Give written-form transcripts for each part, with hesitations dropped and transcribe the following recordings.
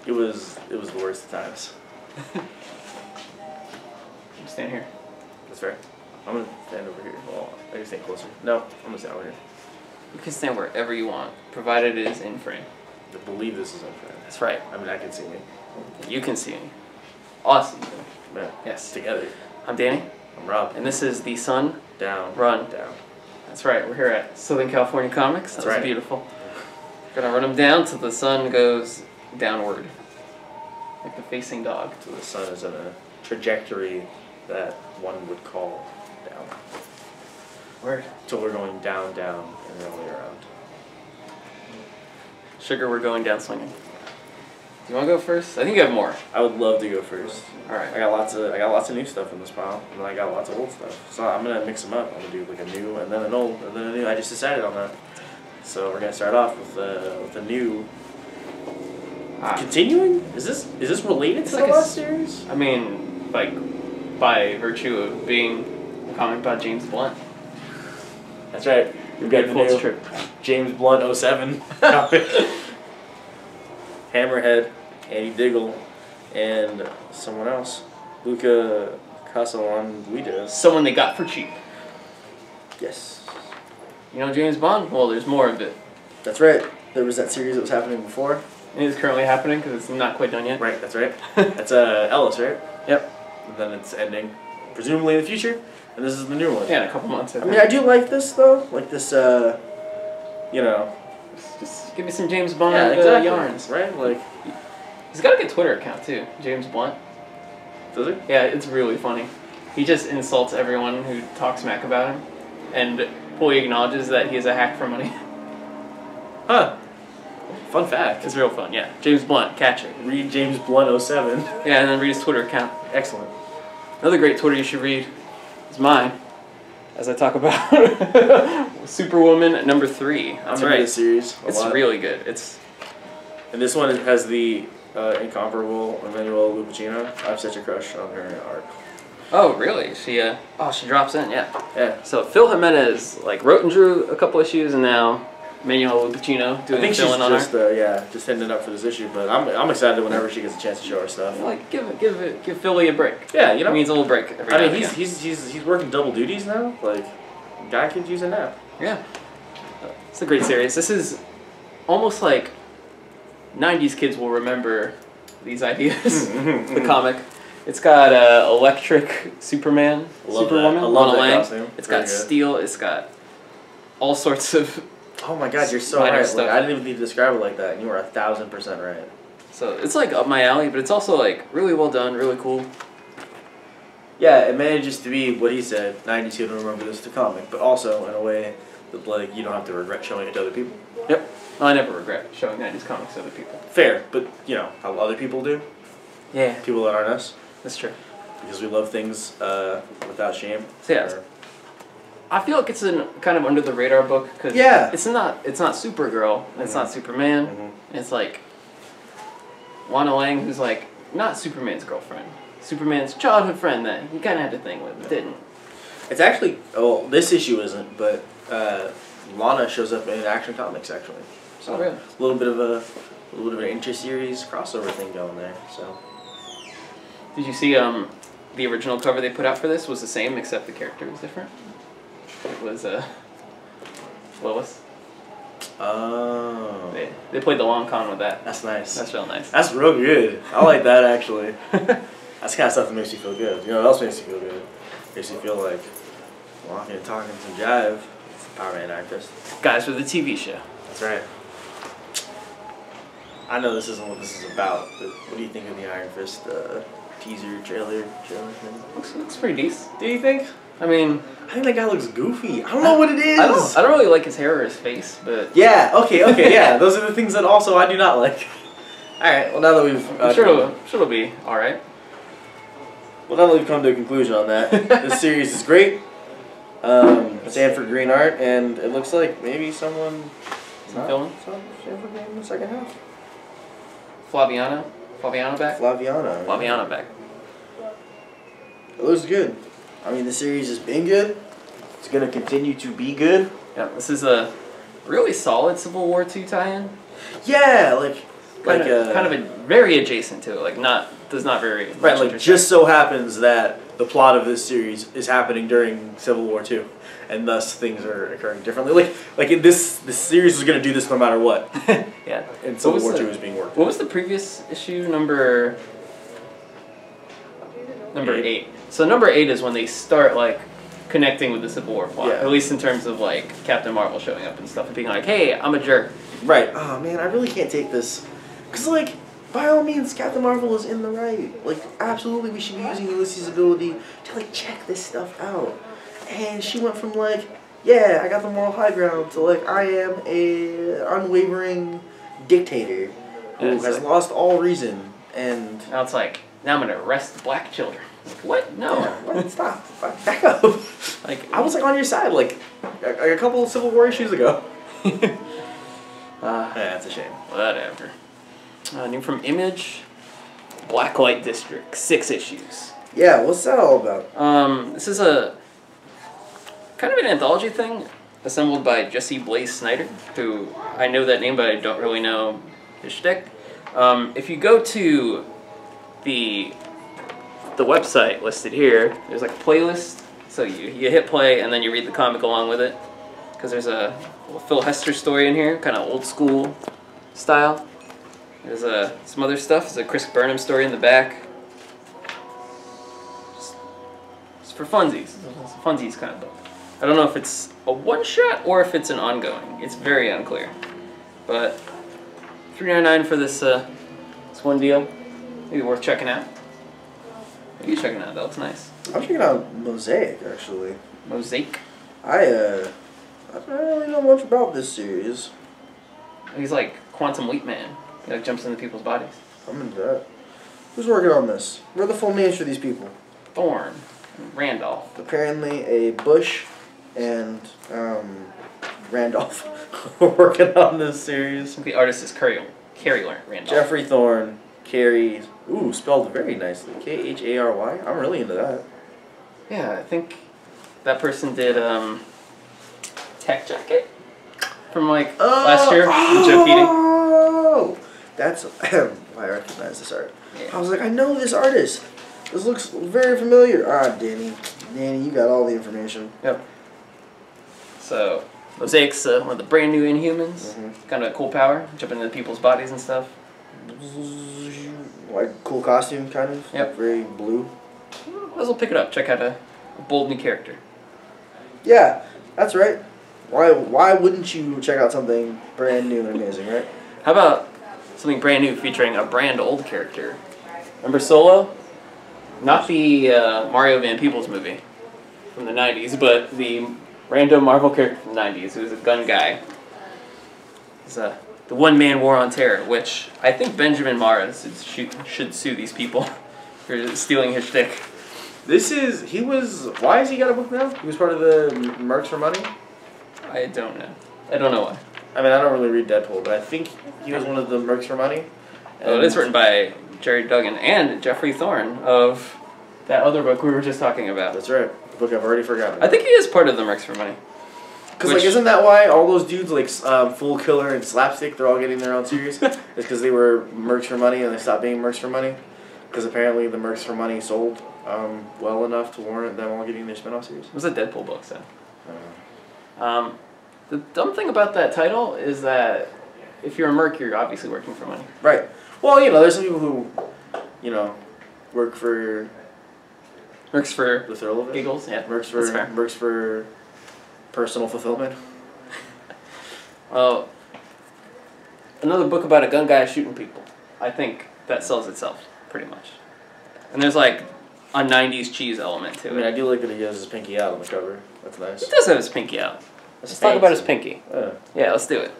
It was the worst of times. Stand here. That's fair. I'm gonna stand over here. Well, I can stand closer. No, I'm gonna stand over here. You can stand wherever you want, provided it is in frame. I believe this is unfair. That's right. I mean, I can see me. You can see me. Awesome. Yeah. Yes. Together. I'm Danny, I'm Rob. and this is The Sun Down. Run. Down. That's right. We're here at Southern California Comics. That's That was right. beautiful. Gonna run them down till the sun goes downward, like the facing dog. So the sun is in a trajectory that one would call down. Word. So we're going down, down, and then all the way around. Sugar, we're going down swinging. Do you want to go first? I think you have more. I would love to go first. All right. I got lots of new stuff in this pile, and I got lots of old stuff. So I'm gonna mix them up. I'm gonna do like a new, and then an old, and then a new. I just decided on that. So we're gonna start off with a new. Continuing? Is this related to like the a last series? I mean, like, by virtue of being a comic about James Blunt. That's right. We've got the Full new trip. James Blunt 07 comic. Hammerhead, Andy Diggle, and someone else, Luca Casalanguides. Someone they got for cheap. Yes. You know James Bond? Well, there's more of it. That's right. There was that series that was happening before. It is currently happening because it's not quite done yet. Right, that's right. That's Ellis, right? Yep. And then it's ending, presumably in the future, and this is the new one. Yeah, in a couple months. I mean, I do like this, though. Like this, you know. Just give me some James Bond Yeah, exactly. yarns. Right? Like, He's got a good Twitter account, too. James Blunt. does it? Yeah, it's really funny. He just insults everyone who talks smack about him and fully acknowledges that he is a hack for money. Huh. Fun fact. It's real fun, yeah. James Blunt, catch it. Read James Blunt 07. Yeah, and then read his Twitter account. Excellent. Another great Twitter you should read is mine, as I talk about Superwoman number 3. That's I'm into right. this series a It's lot. really good. It's And this one has the incomparable Emmanuel Lupacino. I have such a crush on her art. oh really? She she drops in, yeah. Yeah. So Phil Jimenez wrote and drew a couple issues, and now Manuel Lupacino I doing think she's filling on just her. just hitting it up for this issue, but I'm excited whenever she gets a chance to show her stuff. Like give Philly a break. Yeah, you know. He needs a little break. Every I now mean, and again. he's working double duties now. Like, guy could use a nap. Yeah. It's a great series. This is almost like 90s kids will remember these ideas. The comic. It's got electric Superman, Superwoman, I love Lana that Lang. costume. It's Very got good. steel. It's got all sorts of. Oh my God, you're so minor right. stuff. Like, I didn't even need to describe it like that. You are 1,000% right. So it's like up my alley, but it's also like really well done, really cool. Yeah, it manages to be what he said. 90s kids will remember this as a comic, but also in a way that like you don't have to regret showing it to other people. Yep. I never regret showing 90s comics to other people. Fair, but you know how other people do. Yeah, People that aren't us, that's true. because we love things without shame. So yeah, Or- I feel like it's a kind of under the radar book because Yeah. it's not Supergirl, and it's not Superman. Mhm. It's like Lana Lang, who's like not Superman's girlfriend, Superman's childhood friend that he kind of had a thing with, but didn't. It's actually this issue isn't, but Lana shows up in Action Comics actually. So Oh, really? a little bit of an inter-series crossover thing going there. So Did you see the original cover they put out for this was the same except the character was different? It was Lois. oh, They played the long con with that. that's nice. That's real nice. That's real good. I like that actually. That's the kind of stuff that makes you feel good. You know what else makes you feel good? Makes you feel like walking and talking some jive. It's the Power Man actress. Guys with the TV show. That's right. I know this isn't what this is about, but what do you think of the Iron Fist teaser trailer thing? Looks pretty decent. Do you think? I mean, I think that guy looks goofy. I don't know what it is. I don't really like his hair or his face, but Yeah. Okay. Yeah. Those are the things that also I do not like. All right. Well, now that we've I'm sure it'll be all right. Well, now that we've come to a conclusion on that, this series is great. Sanford Green art, and it looks like maybe someone. Filming? Sanford Green in the second half. Flaviana back. Flaviana back. It looks good. I mean, the series has been good. It's gonna continue to be good. Yeah, this is a really solid Civil War II tie-in. Yeah, like kind of a very adjacent to it, like does not very right. Like just so happens that the plot of this series is happening during Civil War II, and thus things are occurring differently. Like this series was gonna do this no matter what. Yeah. And Civil War II is being worked. What was the previous issue? Number 8. So number 8 is when they start like connecting with the Civil War plot, at least in terms of like Captain Marvel showing up and stuff and being like, "Hey, I'm a jerk." Right. Oh man, I really can't take this, cause like by all means, Captain Marvel is in the right. Like absolutely, we should be using Ulysses' ability to like check this stuff out. And she went from like, yeah, I got the moral high ground to like I am a unwavering dictator who has lost all reason. And now it's like, now I'm gonna arrest black children. Like, what? No. Yeah, stop. Back up. Like I was like on your side like a couple of Civil War issues ago. Yeah, it's a shame. Whatever. New from Image, Blacklight District, 6 issues. Yeah, what's that all about? This is a kind of an anthology thing assembled by Jesse Blaze Snyder, who I know that name, but I don't really know his shtick. If you go to the website listed here, there's like a playlist. So you hit play and then you read the comic along with it, because there's a little Phil Hester story in here, kind of old school style. There's some other stuff. There's a Chris Burnham story in the back. Just for funsies. It's a funsies kind of book. I don't know if it's a one-shot or if it's an ongoing. It's very unclear. But $3.99 for this one deal. Maybe worth checking out. What are you checking out? That looks nice. I'm checking out Mosaic, actually. Mosaic? I don't really know much about this series. He's like Quantum Leap Man. He like jumps into people's bodies. I'm into that. Who's working on this? What are the full names for these people? Thorne. Randolph. Apparently a Bush and Randolph are working on this series. The artist is Carrie Randolph. Jeffrey Thorne, Carrie, spelled very nicely. Khary. I'm really into that. Yeah, I think that person did Tech Jacket from like last year with Joe Keating. Oh, that's why I recognize this art. Yeah. I was like, I know this artist. This looks very familiar. Danny, you got all the information. Yep. So, Mosaic's one of the brand new Inhumans. Kind of a cool power, jumping into people's bodies and stuff. Like cool costume, kind of. Yep. Very blue. Might as well pick it up. Check out a bold new character. Yeah, that's right. Why wouldn't you check out something brand new and amazing, right? How about something brand new featuring a brand old character? Remember Solo? Not the Mario Van Peebles movie from the 90s, but the random Marvel character from the 90s who's a gun guy. He's the one-man war on terror, which I think Benjamin Mara should sue these people for stealing his shtick. Why has he got a book now? He was part of the Mercs for Money? I don't know. I don't know why. I mean, I don't really read Deadpool, but I think he was one of the Mercs for Money. Oh, it is written by Jerry Duggan and Jeffrey Thorne of that other book we were just talking about. That's right. The book I've already forgotten. I think he is part of the Mercs for Money. Because, like, isn't that why all those dudes, like, Full Killer and Slapstick, they're all getting their own series? It's because they were Mercs for Money and they stopped being Mercs for Money? Because apparently the Mercs for Money sold well enough to warrant them all getting their spin-off series. It was a Deadpool book, so. The dumb thing about that title is that if you're a Merc, you're obviously working for money. Right. Well, there's some people who, work for... Mercs for the thrill of it. Giggles, yeah. Mercs for personal fulfillment. Well, another book about a gun guy shooting people. I think that sells itself, pretty much. And there's like a 90s cheese element to it. I mean, I do like that he has his pinky out on the cover. That's nice. He does have his pinky out. Let's talk about his pinky. Yeah, let's do it.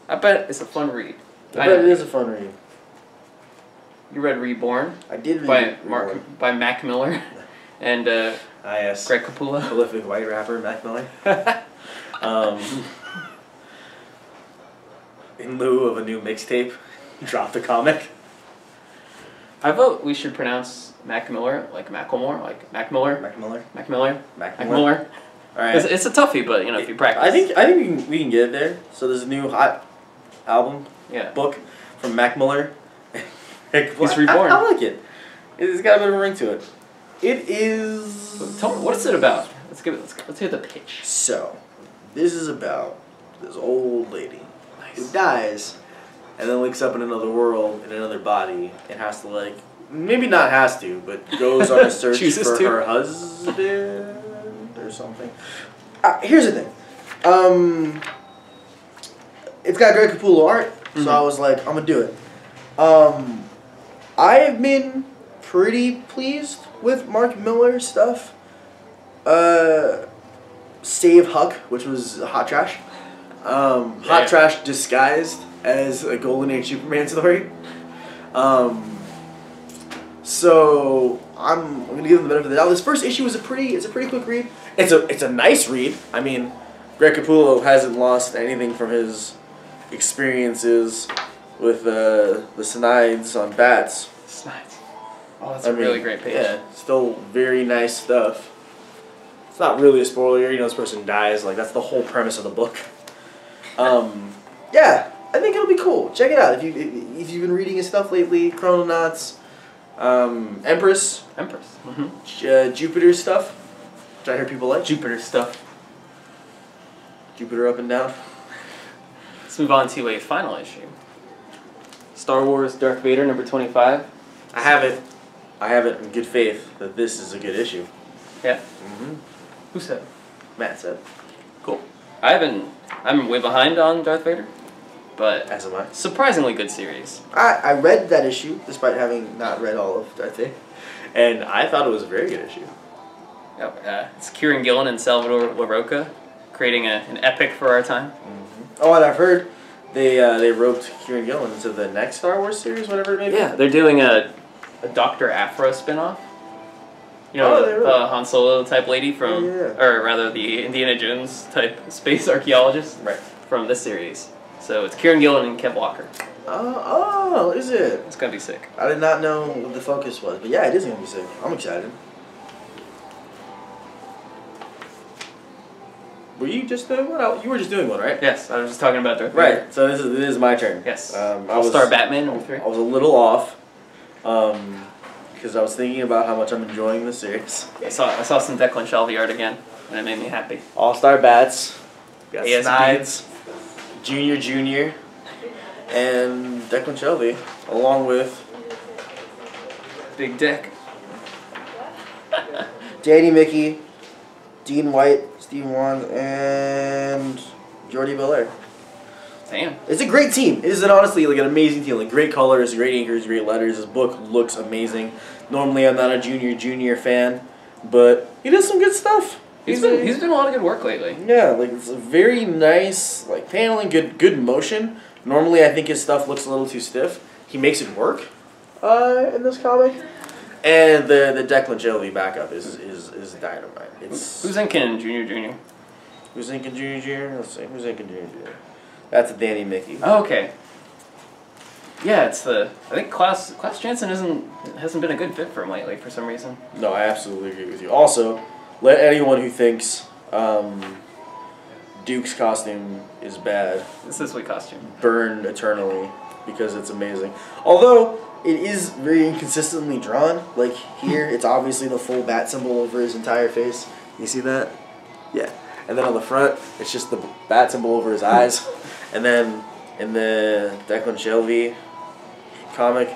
I bet it's a fun read. I bet it is a fun read. You read Reborn? I did read Reborn. By Mac Miller and yes. Greg Capullo. Prolific white rapper, Mac Miller. In lieu of a new mixtape, dropped a comic. I vote we should pronounce Mac Miller like Macklemore, like Mac Miller. Mac Miller. Mac Miller. Mac Miller. All right. It's a toughie, but if you practice. I think we can get it there. So there's a new hot album book from Mac Miller. He's reborn. I like it. It's got a bit of a ring to it. It is. Tell me, what is it about? Let's hear the pitch. So, this is about this old lady who Nice. dies, and then wakes up in another world, in another body, and has to like, maybe not has to, but goes on a search Chooses for to. her husband or something. Here's the thing. It's got Greg Capullo art, so I was like, I'm gonna do it. I've been pretty pleased with Mark Miller's stuff. Save Huck, which was hot trash. Hot trash disguised as a Golden Age Superman story. So I'm gonna give them the benefit of the doubt. This first issue is a pretty quick read. It's a nice read. I mean, Greg Capullo hasn't lost anything from his experiences with the Snaids on Bats. Snides. Oh, that's a really great page. Yeah, still very nice stuff. It's not really a spoiler, you know, this person dies, like that's the whole premise of the book. Yeah, I think it'll be cool. Check it out if you've been reading his stuff lately. Chrononauts, Empress, Jupiter stuff, which I hear people like. Jupiter stuff. Jupiter up and down. Let's move on to a final issue. Star Wars Darth Vader number 25. I have it in good faith that this is a good issue. Yeah. Mm-hmm. Who said? Matt said. Cool. I'm way behind on Darth Vader, but As am I. surprisingly good series. I read that issue, despite having not read all of Darth Vader, and I thought it was a very good issue. Yep. It's Kieran Gillen and Salvador Larroca creating an epic for our time. Mm-hmm. Oh, and I've heard they roped Kieran Gillen into the next Star Wars series, whatever it may be. Yeah, they're doing a Dr. Aphra spinoff. You know, Oh, they really? the Han Solo type lady from, Yeah. or rather the Indiana Jones type space archaeologist Right. from this series. So it's Kieran Gillen and Kev Walker. Oh, is it? It's gonna be sick. I did not know what the focus was, but yeah, it is gonna be sick. I'm excited. Were you just doing one? You were just doing one, right? Yes, I was just talking about Darth Vader. Right. So this is my turn. Yes. I All-Star Batman number 3. I was a little off, because I was thinking about how much I'm enjoying the series. I saw some Declan Shalvey art again, and it made me happy. All-Star Bats. Got ASB. Snides, Junior, and Declan Shelby, along with Big Dick. Danny Mickey, Dean White, Stephen Wan, and Jordi Belair. Damn. It's a great team. It is honestly like an amazing team. Like great colors, great inkers, great letters. This book looks amazing. Normally, I'm not a Junior fan, but he does some good stuff. He's been a lot of good work lately. Yeah, like it's a very nice like paneling, good motion. Normally, I think his stuff looks a little too stiff. He makes it work. In this comic, and the Declan Shelby backup is dynamite. Who's inking Junior? Who's inking Junior? Let's see. Who's inking Junior? That's a Danny Mickey. Oh, okay. Yeah, it's I think Klaus Janson hasn't been a good fit for him lately for some reason. No, I absolutely agree with you. Also, let anyone who thinks Duke's costume is bad It's this week costume. burn eternally because it's amazing. Although it is very inconsistently drawn. Like here, it's obviously the full bat symbol over his entire face. You see that? Yeah. And then on the front, it's just the bat symbol over his eyes. And then in the Declan Shelby comic,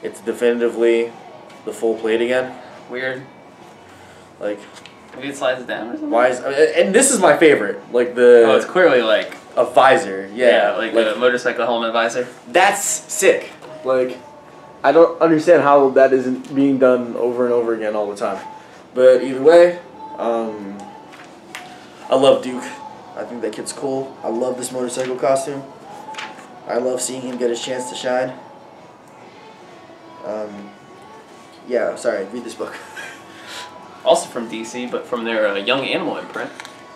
it's definitively the full plate again. Weird. Like, Maybe it slides down or something? why is... And this is my favorite. Like Oh, it's clearly like... a visor. Yeah. like a motorcycle helmet visor. That's sick. Like, I don't understand how that isn't being done over and over again all the time. But either way, I love Duke. I think that kid's cool. I love this motorcycle costume. I love seeing him get his chance to shine. Yeah, sorry, read this book. Also from DC, but from their Young Animal imprint.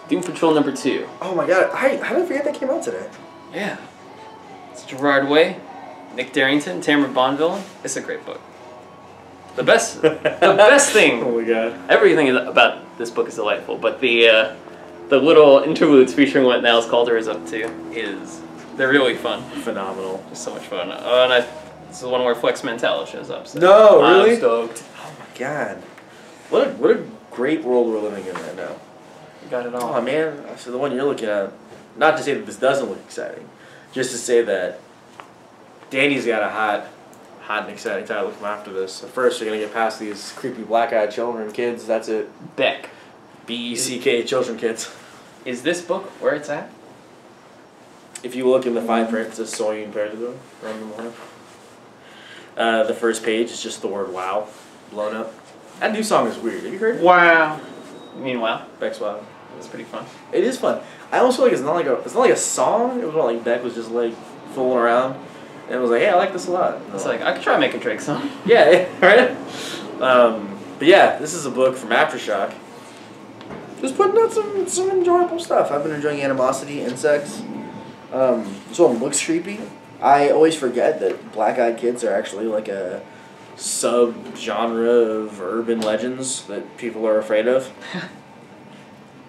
Doom Patrol number 2. Oh my god, how did I forget that came out today? Yeah. It's Gerard Way, Nick Darrington, Tamara Bonville. It's a great book. The best thing. Oh my god. Everything about this book is delightful, but the little interludes featuring what Niles Calder is up to is They're really fun. Phenomenal. Just so much fun. This is one where Flex Mental shows up. So No, really? I'm stoked. Oh my god. What a great world we're living in right now. You got it all. Oh man, so the one you're looking at, not to say that this doesn't look exciting, just to say that Danny's got a hot and exciting title to come after this. At first, you're going to get past these creepy black-eyed children kids, that's it. Beck. B-E-C-K, children kids. Is this book where it's at? If you look in the fine print, it says Soyun Perdido around the morning. The first page is just the word wow blown up. That new song is weird. Have you heard it? Wow. You mean wow? Beck's Wow. It's pretty fun. It is fun. I almost feel like it's not like a song. It was more like Beck was just like fooling around, and it was like, hey, I like this a lot. It's like I could try making Drake song. Yeah, right. But yeah, this is a book from Aftershock. Just putting out some enjoyable stuff. I've been enjoying Animosity, Insects. This one looks creepy. I always forget that black-eyed kids are actually like a sub-genre of urban legends that people are afraid of.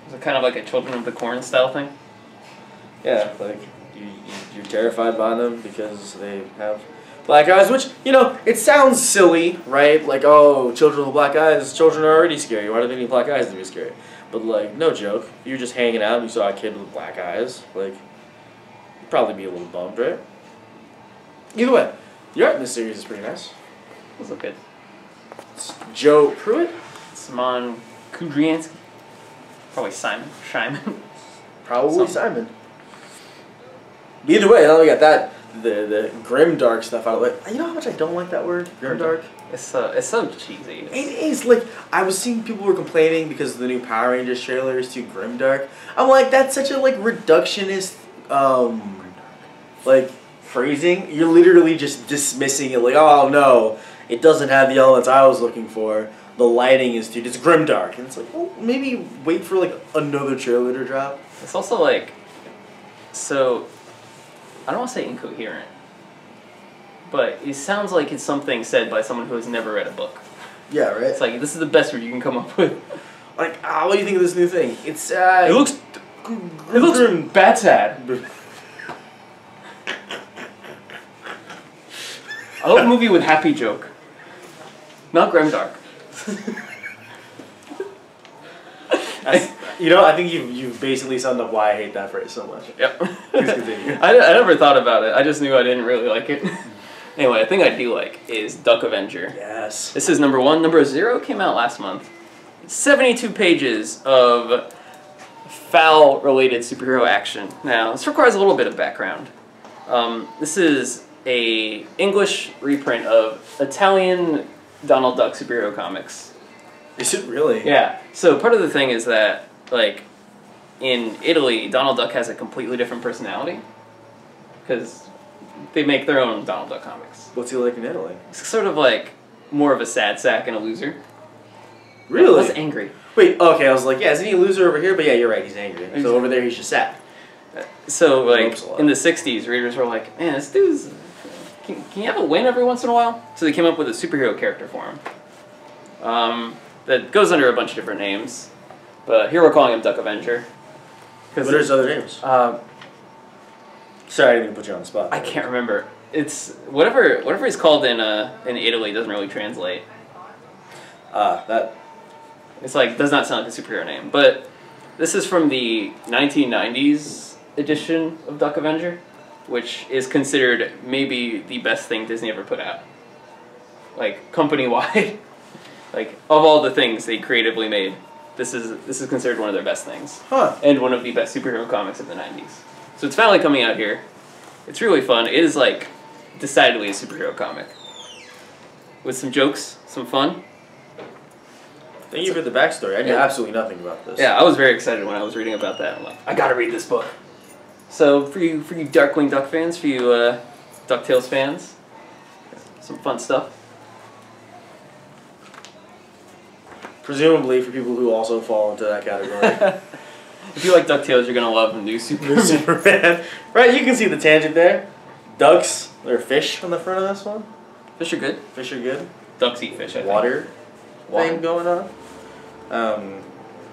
Is it kind of like a Children of the Corn style thing? Yeah, like you're terrified by them because they have black eyes, which, you know, it sounds silly, right? Like, oh, children with black eyes, children are already scary. Why do they need black eyes to be scary? But, like, no joke. If you're just hanging out and you saw a kid with black eyes, like, you'd probably be a little bummed, right? Either way, the art in this series is pretty nice. Those look good. It's Joe Pruitt? Simon Kudriansky. Probably Simon. Shyman. Probably Simon. Either way, now we got that, the grim dark stuff out of it. You know how much I don't like that word? Grim dark? It's so cheesy. It is. Like, I was seeing people were complaining because the new Power Rangers trailer is too grimdark. I'm like, that's such a, like, reductionist, like, phrasing. You're literally just dismissing it, like, oh, no, it doesn't have the elements I was looking for. The lighting is too, it's grimdark. And it's like, well, maybe wait for, like, another trailer to drop. It's also, like, so, I don't want to say incoherent, but it sounds like it's something said by someone who has never read a book. Yeah, right? It's like, this is the best word you can come up with. Like, what do you think of this new thing? It's, it looks bad sad. I love a movie with happy joke. Not grimdark. You know, I think you've basically summed up why I hate that phrase so much. Yep. Please continue. I never thought about it. I just knew I didn't really like it. Anyway, a thing I do like is Duck Avenger. Yes. This is number 1. Number 0 came out last month. 72 pages of foul-related superhero action. Now, this requires a little bit of background. This is a English reprint of Italian Donald Duck superhero comics. Is it really? Yeah. So part of the thing is that, like, in Italy, Donald Duck has a completely different personality because they make their own Donald Duck comics. What's he like in Italy? It's sort of like more of a sad sack and a loser. Really? He's angry. Wait, okay, I was like, yeah, isn't he a loser over here? But yeah, you're right, he's angry. So over there, he's just sad. So, like, in the 60s, readers were like, man, this dude's... Can you have a win every once in a while? So they came up with a superhero character for him. That goes under a bunch of different names. But here we're calling him Duck Avenger. What are his other names? Sorry, I didn't even put you on the spot. I can't remember. It's... Whatever he's called in Italy doesn't really translate. That... It's like, does not sound like a superhero name. But this is from the 1990s edition of Duck Avenger, which is considered maybe the best thing Disney ever put out. Like, company-wide. Like, of all the things they creatively made, this is considered one of their best things. Huh. And one of the best superhero comics of the 90s. So it's finally coming out here. It's really fun. It is, like, decidedly a superhero comic. With some jokes, some fun. Thank you for the backstory. I knew absolutely nothing about this. Yeah, I was very excited when I was reading about that. I'm like, I gotta read this book. So for you Darkwing Duck fans, for you DuckTales fans, some fun stuff. Presumably for people who also fall into that category. If you like DuckTales, you're gonna love New Superman. Superman. Right, you can see the tangent there. Ducks, there are fish on the front of this one. Fish are good. Fish are good. Ducks eat fish, I think. Water thing going on.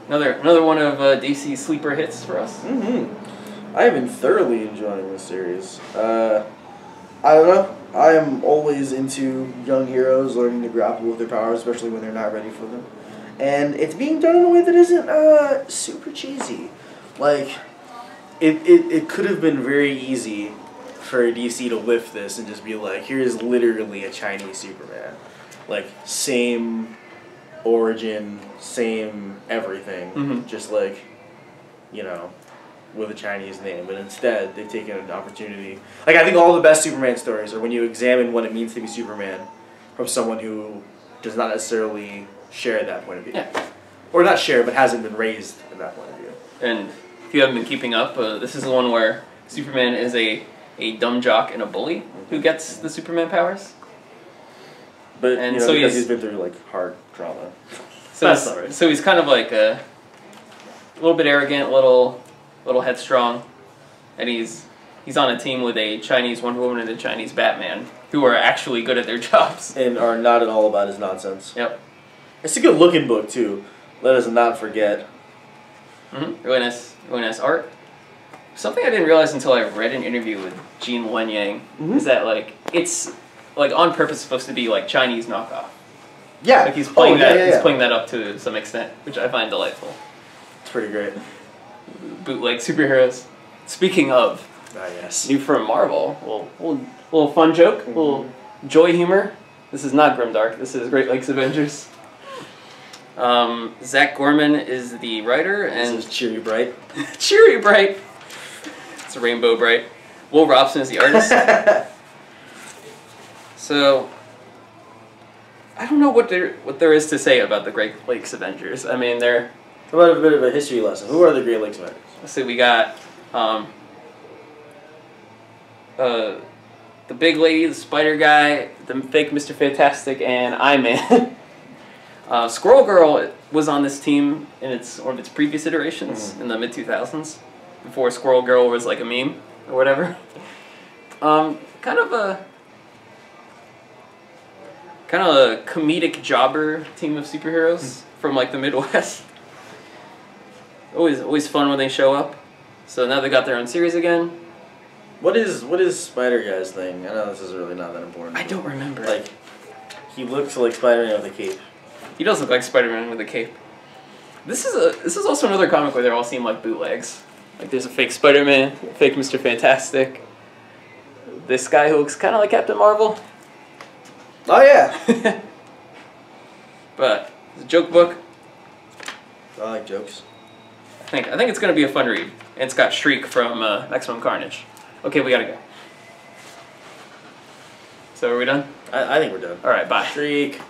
Another one of DC's sleeper hits for us. Mm-hmm. I have been thoroughly enjoying this series. I don't know. I am always into young heroes learning to grapple with their powers, especially when they're not ready for them. And it's being done in a way that isn't super cheesy. Like, it could have been very easy for DC to lift this and just be like, here's literally a Chinese Superman. Like, same origin, same everything. Just like, you know, with a Chinese name. But instead, they've taken an opportunity. Like, I think all the best Superman stories are when you examine what it means to be Superman from someone who does not necessarily share that point of view. Yeah. Or not share, but hasn't been raised in that point of view. And if you haven't been keeping up, this is the one where Superman is a dumb jock and a bully who gets the Superman powers. But and you know, so because he's been through like hard trauma. So he's kind of like a little bit arrogant, little headstrong, and he's on a team with a Chinese Wonder Woman and a Chinese Batman who are actually good at their jobs and are not at all about his nonsense. Yep. It's a good looking book too. Let us not forget. Really nice art. Something I didn't realize until I read an interview with Gene Wen Yang is that like it's like on purpose supposed to be like Chinese knockoff. Yeah. Like he's playing He's playing that up to some extent, which I find delightful. It's pretty great. Bootleg superheroes. Speaking of, yes. new from Marvel, little fun joke, little joy humor. This is not Grimdark. This is Great Lakes Avengers. Zach Gorman is the writer, and this is Cheery Bright. Cheery Bright. It's a Rainbow Bright. Will Robson is the artist. So, I don't know what there is to say about the Great Lakes Avengers. I mean, they're... How about a bit of a history lesson? Who are the Great Lakes Avengers? Let's see, we got the big lady, the spider guy, the fake Mr. Fantastic, and I-Man. Squirrel Girl was on this team in one of its previous iterations in the mid-2000s, before Squirrel Girl was like a meme or whatever. Kind of a comedic jobber team of superheroes from like the Midwest. Always fun when they show up. So now they got their own series again. What is Spider Guy's thing? I know this is really not that important. I don't remember. Like, he looks like Spider-Man with a cape. He does look like Spider-Man with a cape. This is also another comic where they all seem like bootlegs. Like there's a fake Spider-Man, a fake Mr. Fantastic. This guy who looks kind of like Captain Marvel. Oh yeah. But it's a joke book. I like jokes. I think it's gonna be a fun read. And it's got Shriek from Maximum Carnage. Okay, we gotta go. So are we done? I think we're done. All right, bye. Shriek.